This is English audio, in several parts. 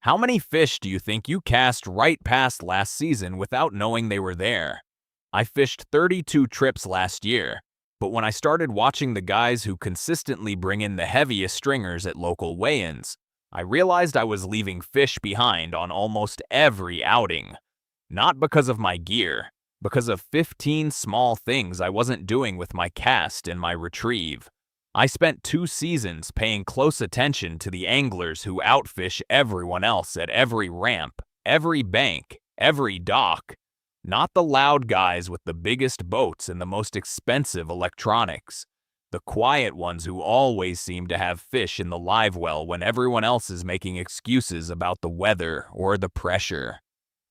How many fish do you think you cast right past last season without knowing they were there? I fished 32 trips last year, but when I started watching the guys who consistently bring in the heaviest stringers at local weigh-ins, I realized I was leaving fish behind on almost every outing. Not because of my gear, because of 15 small things I wasn't doing with my cast and my retrieve. I spent 2 seasons paying close attention to the anglers who outfish everyone else at every ramp, every bank, every dock. Not the loud guys with the biggest boats and the most expensive electronics. The quiet ones who always seem to have fish in the live well when everyone else is making excuses about the weather or the pressure.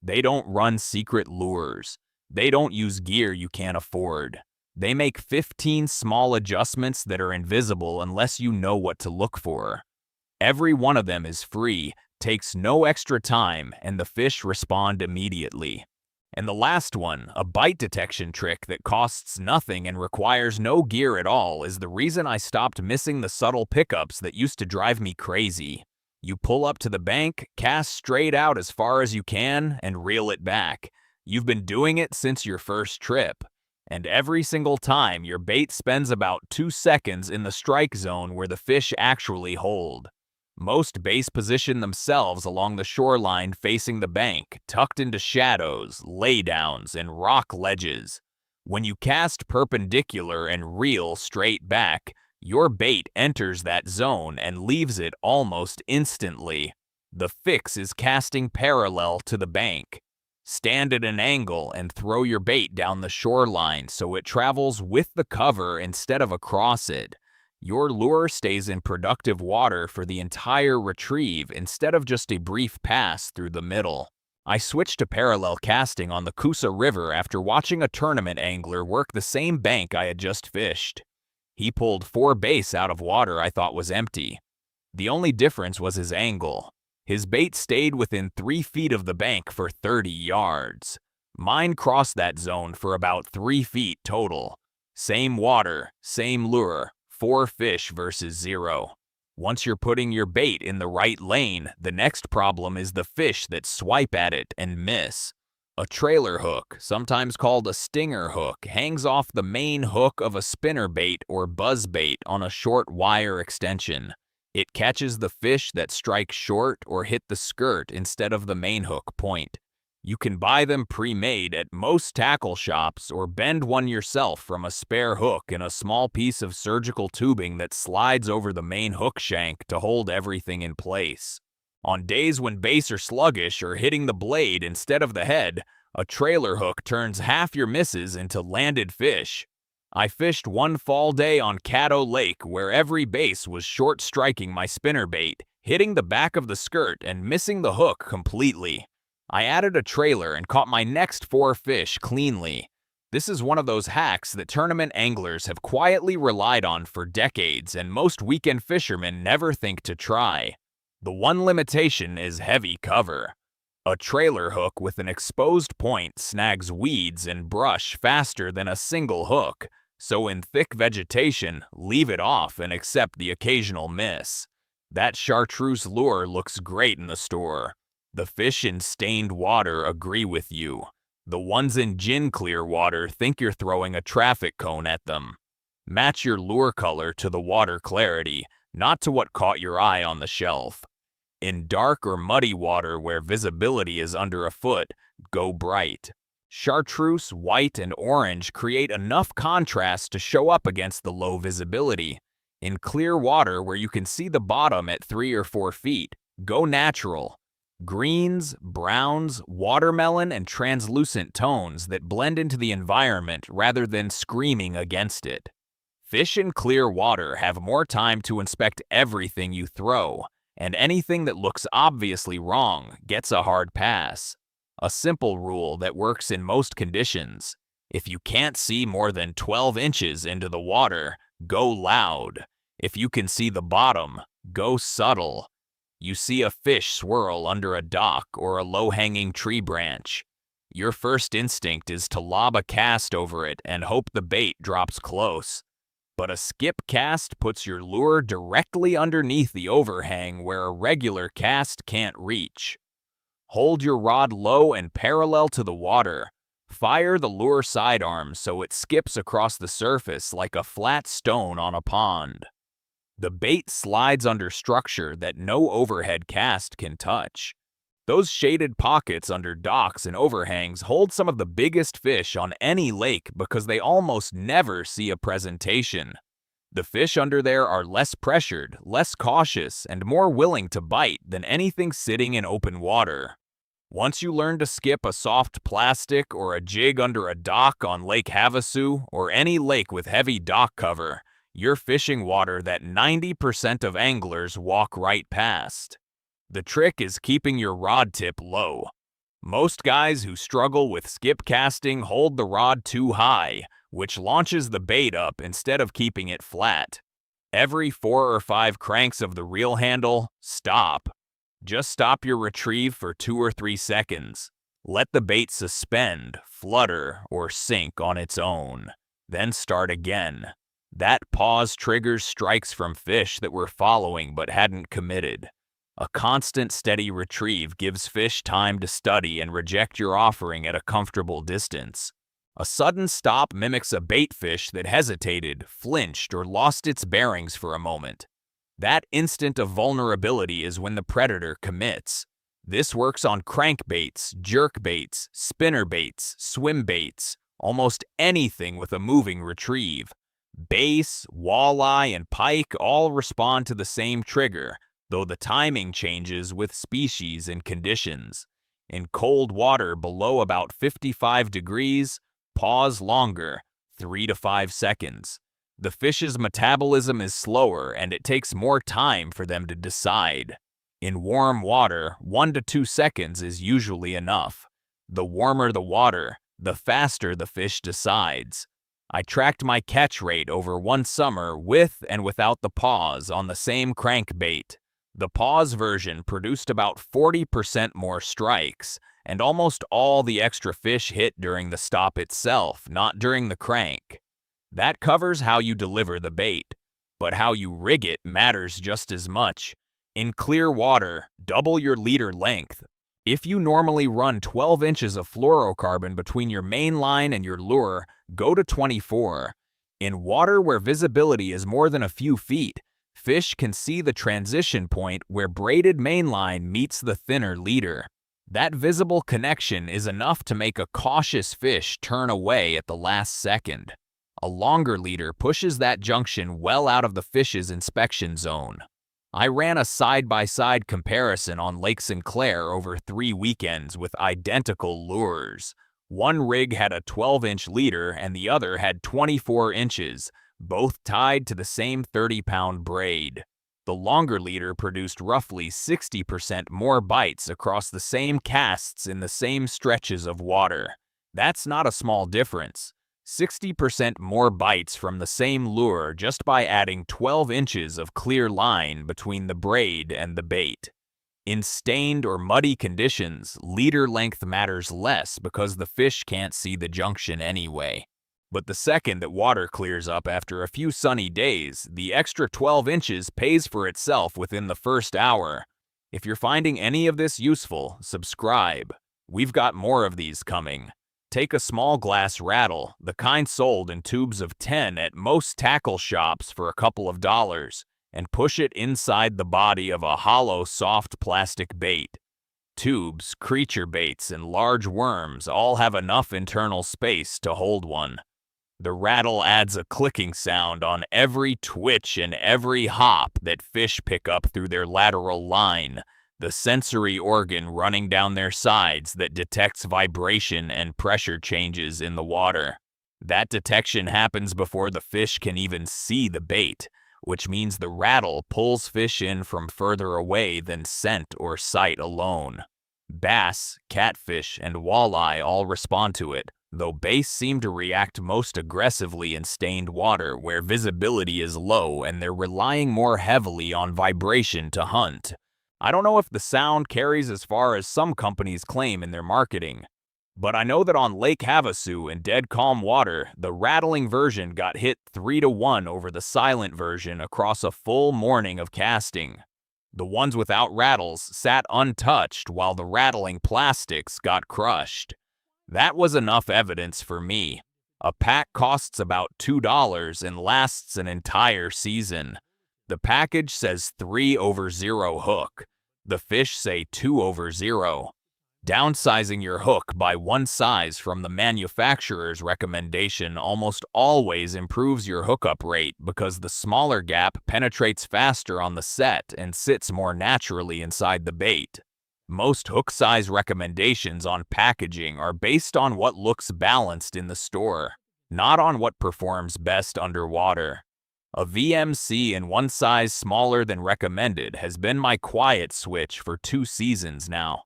They don't run secret lures. They don't use gear you can't afford. They make 15 small adjustments that are invisible unless you know what to look for. Every one of them is free, takes no extra time, and the fish respond immediately. And the last one, a bite detection trick that costs nothing and requires no gear at all, is the reason I stopped missing the subtle pickups that used to drive me crazy. You pull up to the bank, cast straight out as far as you can, and reel it back. You've been doing it since your first trip. And every single time, your bait spends about 2 seconds in the strike zone where the fish actually hold. Most baits position themselves along the shoreline facing the bank, tucked into shadows, laydowns, and rock ledges. When you cast perpendicular and reel straight back, your bait enters that zone and leaves it almost instantly. The fix is casting parallel to the bank. Stand at an angle and throw your bait down the shoreline so it travels with the cover instead of across it. Your lure stays in productive water for the entire retrieve instead of just a brief pass through the middle. I switched to parallel casting on the Coosa River after watching a tournament angler work the same bank I had just fished. He pulled 4 bass out of water I thought was empty. The only difference was his angle. His bait stayed within 3 feet of the bank for 30 yards. Mine crossed that zone for about 3 feet total. Same water, same lure, 4 fish versus 0. Once you're putting your bait in the right lane, the next problem is the fish that swipe at it and miss. A trailer hook, sometimes called a stinger hook, hangs off the main hook of a spinnerbait or buzzbait on a short wire extension. It catches the fish that strike short or hit the skirt instead of the main hook point. You can buy them pre-made at most tackle shops or bend one yourself from a spare hook and a small piece of surgical tubing that slides over the main hook shank to hold everything in place. On days when bass are sluggish or hitting the blade instead of the head, a trailer hook turns half your misses into landed fish. I fished one fall day on Caddo Lake where every bass was short striking my spinnerbait, hitting the back of the skirt and missing the hook completely. I added a trailer and caught my next 4 fish cleanly. This is one of those hacks that tournament anglers have quietly relied on for decades and most weekend fishermen never think to try. The one limitation is heavy cover. A trailer hook with an exposed point snags weeds and brush faster than a single hook. So in thick vegetation, leave it off and accept the occasional miss. That chartreuse lure looks great in the store. The fish in stained water agree with you. The ones in gin clear water think you're throwing a traffic cone at them. Match your lure color to the water clarity, not to what caught your eye on the shelf. In dark or muddy water where visibility is under a foot, go bright. Chartreuse, white, and orange create enough contrast to show up against the low visibility. In clear water where you can see the bottom at 3 or 4 feet, go natural. Greens, browns, watermelon, and translucent tones that blend into the environment rather than screaming against it. Fish in clear water have more time to inspect everything you throw, and anything that looks obviously wrong gets a hard pass. A simple rule that works in most conditions. If you can't see more than 12 inches into the water, go loud. If you can see the bottom, go subtle. You see a fish swirl under a dock or a low-hanging tree branch. Your first instinct is to lob a cast over it and hope the bait drops close. But a skip cast puts your lure directly underneath the overhang where a regular cast can't reach. Hold your rod low and parallel to the water. Fire the lure sidearm so it skips across the surface like a flat stone on a pond. The bait slides under structure that no overhead cast can touch. Those shaded pockets under docks and overhangs hold some of the biggest fish on any lake because they almost never see a presentation. The fish under there are less pressured, less cautious, and more willing to bite than anything sitting in open water. Once you learn to skip a soft plastic or a jig under a dock on Lake Havasu or any lake with heavy dock cover, you're fishing water that 90% of anglers walk right past. The trick is keeping your rod tip low. Most guys who struggle with skip casting hold the rod too high, which launches the bait up instead of keeping it flat. Every 4 or 5 cranks of the reel handle, stop. Just stop your retrieve for 2 or 3 seconds. Let the bait suspend, flutter, or sink on its own. Then start again. That pause triggers strikes from fish that were following but hadn't committed. A constant, steady retrieve gives fish time to study and reject your offering at a comfortable distance. A sudden stop mimics a bait fish that hesitated, flinched, or lost its bearings for a moment. That instant of vulnerability is when the predator commits. This works on crankbaits, jerkbaits, spinnerbaits, swim baits, almost anything with a moving retrieve. Bass, walleye, and pike all respond to the same trigger, though the timing changes with species and conditions. In cold water below about 55 degrees, pause longer, 3 to 5 seconds. The fish's metabolism is slower and it takes more time for them to decide. In warm water, 1 to 2 seconds is usually enough. The warmer the water, the faster the fish decides. I tracked my catch rate over one summer with and without the pause on the same crankbait. The pause version produced about 40% more strikes, and almost all the extra fish hit during the stop itself, not during the crank. That covers how you deliver the bait, but how you rig it matters just as much. In clear water, double your leader length. If you normally run 12 inches of fluorocarbon between your main line and your lure, go to 24. In water where visibility is more than a few feet, fish can see the transition point where braided mainline meets the thinner leader. That visible connection is enough to make a cautious fish turn away at the last second. A longer leader pushes that junction well out of the fish's inspection zone. I ran a side-by-side comparison on Lake Sinclair over 3 weekends with identical lures. One rig had a 12-inch leader and the other had 24 inches, both tied to the same 30-pound braid. The longer leader produced roughly 60% more bites across the same casts in the same stretches of water. That's not a small difference. 60% more bites from the same lure just by adding 12 inches of clear line between the braid and the bait. In stained or muddy conditions, leader length matters less because the fish can't see the junction anyway. But the second that water clears up after a few sunny days, the extra 12 inches pays for itself within the first hour. If you're finding any of this useful, subscribe. We've got more of these coming. Take a small glass rattle, the kind sold in tubes of 10 at most tackle shops for a couple of dollars, and push it inside the body of a hollow, soft plastic bait. Tubes, creature baits, and large worms all have enough internal space to hold one. The rattle adds a clicking sound on every twitch and every hop that fish pick up through their lateral line, the sensory organ running down their sides that detects vibration and pressure changes in the water. That detection happens before the fish can even see the bait, which means the rattle pulls fish in from further away than scent or sight alone. Bass, catfish, and walleye all respond to it, though bass seem to react most aggressively in stained water where visibility is low and they're relying more heavily on vibration to hunt. I don't know if the sound carries as far as some companies claim in their marketing. But I know that on Lake Havasu in dead calm water, the rattling version got hit 3-1 over the silent version across a full morning of casting. The ones without rattles sat untouched while the rattling plastics got crushed. That was enough evidence for me. A pack costs about $2 and lasts an entire season. The package says 3/0 hook. The fish say 2/0. Downsizing your hook by one size from the manufacturer's recommendation almost always improves your hookup rate because the smaller gap penetrates faster on the set and sits more naturally inside the bait. Most hook size recommendations on packaging are based on what looks balanced in the store, not on what performs best underwater. A VMC in one size smaller than recommended has been my quiet switch for 2 seasons now.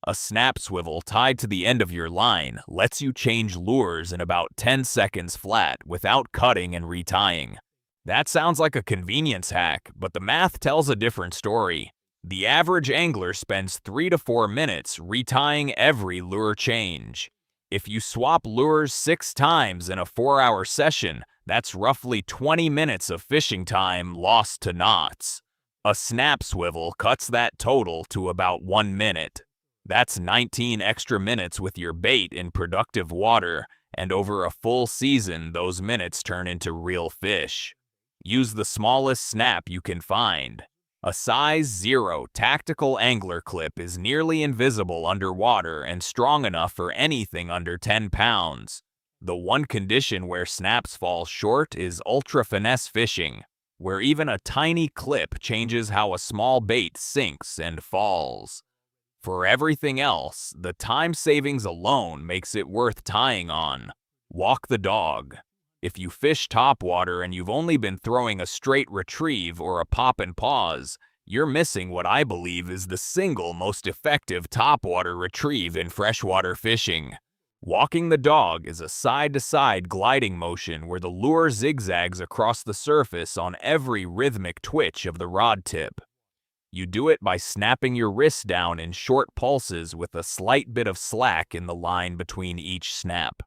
A snap swivel tied to the end of your line lets you change lures in about 10 seconds flat without cutting and retying. That sounds like a convenience hack, but the math tells a different story. The average angler spends 3 to 4 minutes retying every lure change. If you swap lures 6 times in a 4-hour session, that's roughly 20 minutes of fishing time lost to knots. A snap swivel cuts that total to about 1 minute. That's 19 extra minutes with your bait in productive water, and over a full season, those minutes turn into real fish. Use the smallest snap you can find. A size 0 tactical angler clip is nearly invisible underwater and strong enough for anything under 10 pounds. The one condition where snaps fall short is ultra finesse fishing, where even a tiny clip changes how a small bait sinks and falls. For everything else, the time savings alone makes it worth tying on. Walk the dog. If you fish topwater and you've only been throwing a straight retrieve or a pop and pause, you're missing what I believe is the single most effective topwater retrieve in freshwater fishing. Walking the dog is a side-to-side gliding motion where the lure zigzags across the surface on every rhythmic twitch of the rod tip. You do it by snapping your wrist down in short pulses with a slight bit of slack in the line between each snap.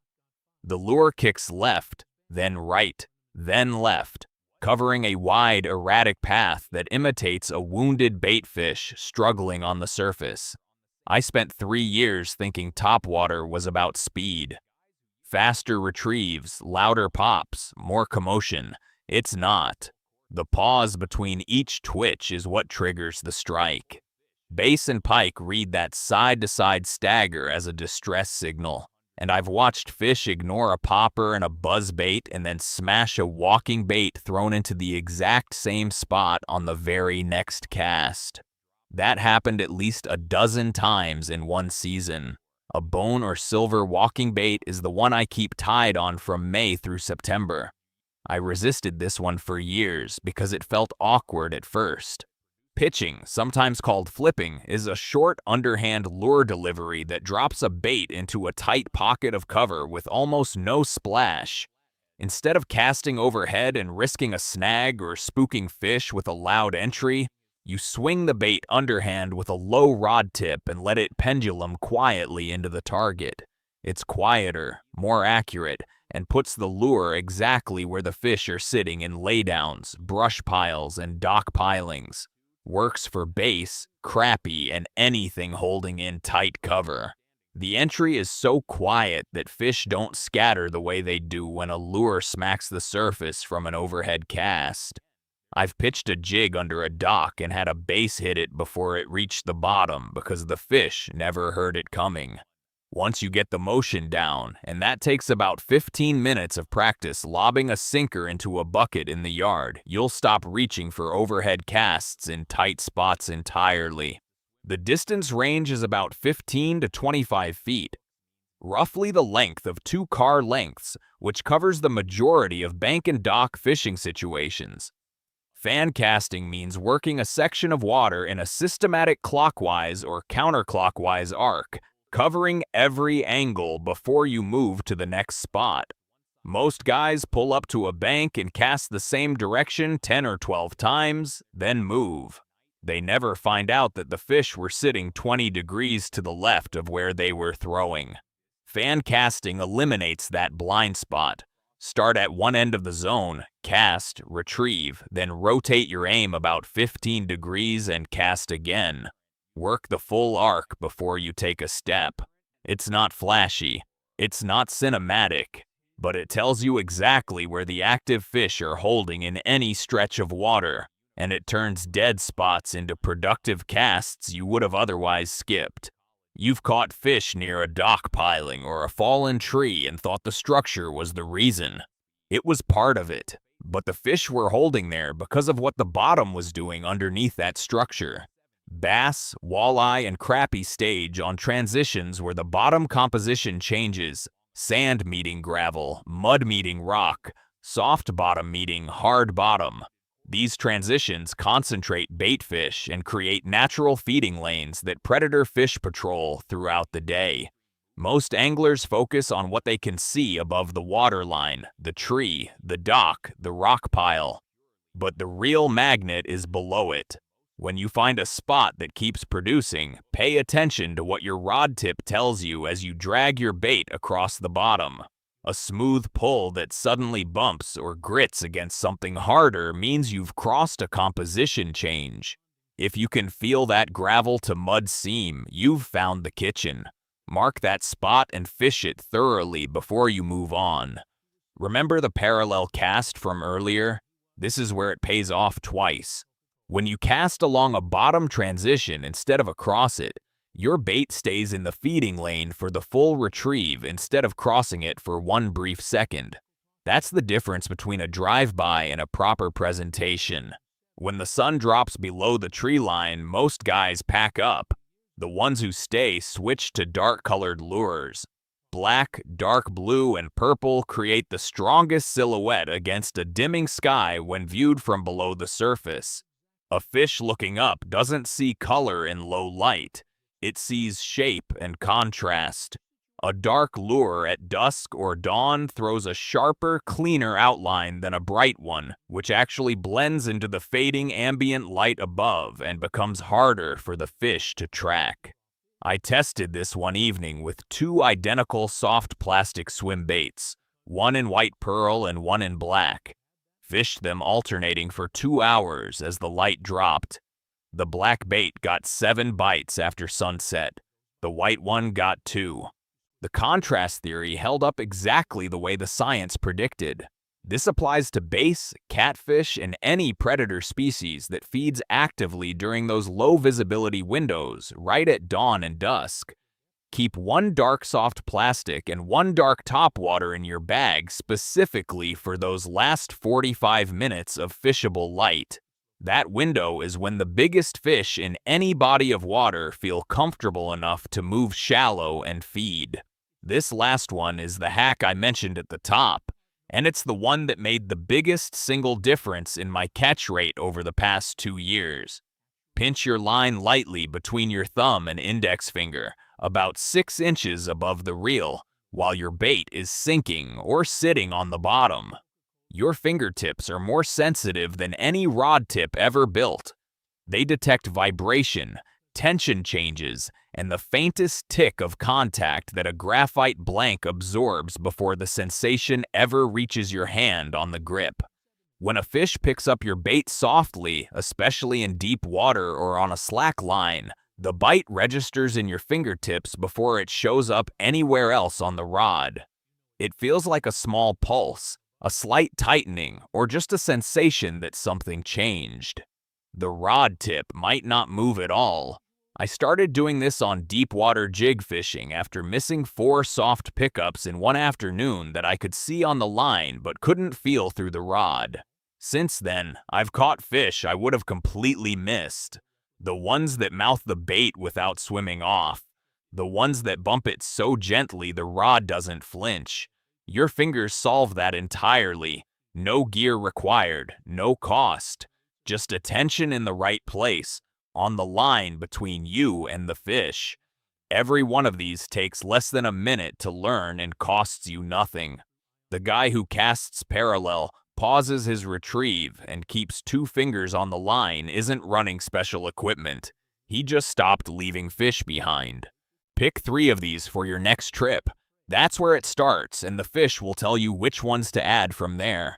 The lure kicks left, then right, then left, covering a wide, erratic path that imitates a wounded bait fish struggling on the surface. I spent 3 years thinking topwater was about speed. Faster retrieves, louder pops, more commotion. It's not. The pause between each twitch is what triggers the strike. Bass and pike read that side-to-side stagger as a distress signal, and I've watched fish ignore a popper and a buzzbait and then smash a walking bait thrown into the exact same spot on the very next cast. That happened at least a dozen times in one season. A bone or silver walking bait is the one I keep tied on from May through September. I resisted this one for years because it felt awkward at first. Pitching, sometimes called flipping, is a short underhand lure delivery that drops a bait into a tight pocket of cover with almost no splash. Instead of casting overhead and risking a snag or spooking fish with a loud entry, you swing the bait underhand with a low rod tip and let it pendulum quietly into the target. It's quieter, more accurate, and puts the lure exactly where the fish are sitting in laydowns, brush piles, and dock pilings. Works for bass, crappie, and anything holding in tight cover. The entry is so quiet that fish don't scatter the way they do when a lure smacks the surface from an overhead cast. I've pitched a jig under a dock and had a bass hit it before it reached the bottom because the fish never heard it coming. Once you get the motion down, and that takes about 15 minutes of practice lobbing a sinker into a bucket in the yard, you'll stop reaching for overhead casts in tight spots entirely. The distance range is about 15 to 25 feet, roughly the length of 2 car lengths, which covers the majority of bank and dock fishing situations. Fan casting means working a section of water in a systematic clockwise or counterclockwise arc, covering every angle before you move to the next spot. Most guys pull up to a bank and cast the same direction 10 or 12 times, then move. They never find out that the fish were sitting 20 degrees to the left of where they were throwing. Fan casting eliminates that blind spot. Start at one end of the zone, cast, retrieve, then rotate your aim about 15 degrees and cast again. Work the full arc before you take a step. It's not flashy, it's not cinematic, but it tells you exactly where the active fish are holding in any stretch of water, and it turns dead spots into productive casts you would have otherwise skipped. You've caught fish near a dock piling or a fallen tree and thought the structure was the reason. It was part of it, but the fish were holding there because of what the bottom was doing underneath that structure. Bass, walleye, and crappie stage on transitions where the bottom composition changes, sand meeting gravel, mud meeting rock, soft bottom meeting hard bottom. These transitions concentrate bait fish and create natural feeding lanes that predator fish patrol throughout the day. Most anglers focus on what they can see above the waterline, the tree, the dock, the rock pile. But the real magnet is below it. When you find a spot that keeps producing, pay attention to what your rod tip tells you as you drag your bait across the bottom. A smooth pull that suddenly bumps or grits against something harder means you've crossed a composition change. If you can feel that gravel to mud seam, you've found the kitchen. Mark that spot and fish it thoroughly before you move on. Remember the parallel cast from earlier? This is where it pays off twice. When you cast along a bottom transition instead of across it, your bait stays in the feeding lane for the full retrieve instead of crossing it for one brief second. That's the difference between a drive-by and a proper presentation. When the sun drops below the tree line, most guys pack up. The ones who stay switch to dark-colored lures. Black, dark blue, and purple create the strongest silhouette against a dimming sky when viewed from below the surface. A fish looking up doesn't see color in low light. It sees shape and contrast. A dark lure at dusk or dawn throws a sharper, cleaner outline than a bright one, which actually blends into the fading ambient light above and becomes harder for the fish to track. I tested this one evening with two identical soft plastic swim baits, one in white pearl and one in black. Fished them alternating for 2 hours as the light dropped. The black bait got 7 bites after sunset. The white one got 2. The contrast theory held up exactly the way the science predicted. This applies to bass, catfish, and any predator species that feeds actively during those low visibility windows right at dawn and dusk. Keep one dark soft plastic and one dark topwater in your bag specifically for those last 45 minutes of fishable light. That window is when the biggest fish in any body of water feel comfortable enough to move shallow and feed. This last one is the hack I mentioned at the top, and it's the one that made the biggest single difference in my catch rate over the past 2 years. Pinch your line lightly between your thumb and index finger, about 6 inches above the reel, while your bait is sinking or sitting on the bottom. Your fingertips are more sensitive than any rod tip ever built. They detect vibration, tension changes, and the faintest tick of contact that a graphite blank absorbs before the sensation ever reaches your hand on the grip. When a fish picks up your bait softly, especially in deep water or on a slack line, the bite registers in your fingertips before it shows up anywhere else on the rod. It feels like a small pulse, a slight tightening, or just a sensation that something changed. The rod tip might not move at all. I started doing this on deep water jig fishing after missing 4 soft pickups in one afternoon that I could see on the line but couldn't feel through the rod. Since then, I've caught fish I would have completely missed. The ones that mouth the bait without swimming off. The ones that bump it so gently the rod doesn't flinch. Your fingers solve that entirely. No gear required, no cost. Just attention in the right place, on the line between you and the fish. Every one of these takes less than a minute to learn and costs you nothing. The guy who casts parallel, pauses his retrieve, and keeps 2 fingers on the line isn't running special equipment. He just stopped leaving fish behind. Pick 3 of these for your next trip. That's where it starts, and the fish will tell you which ones to add from there.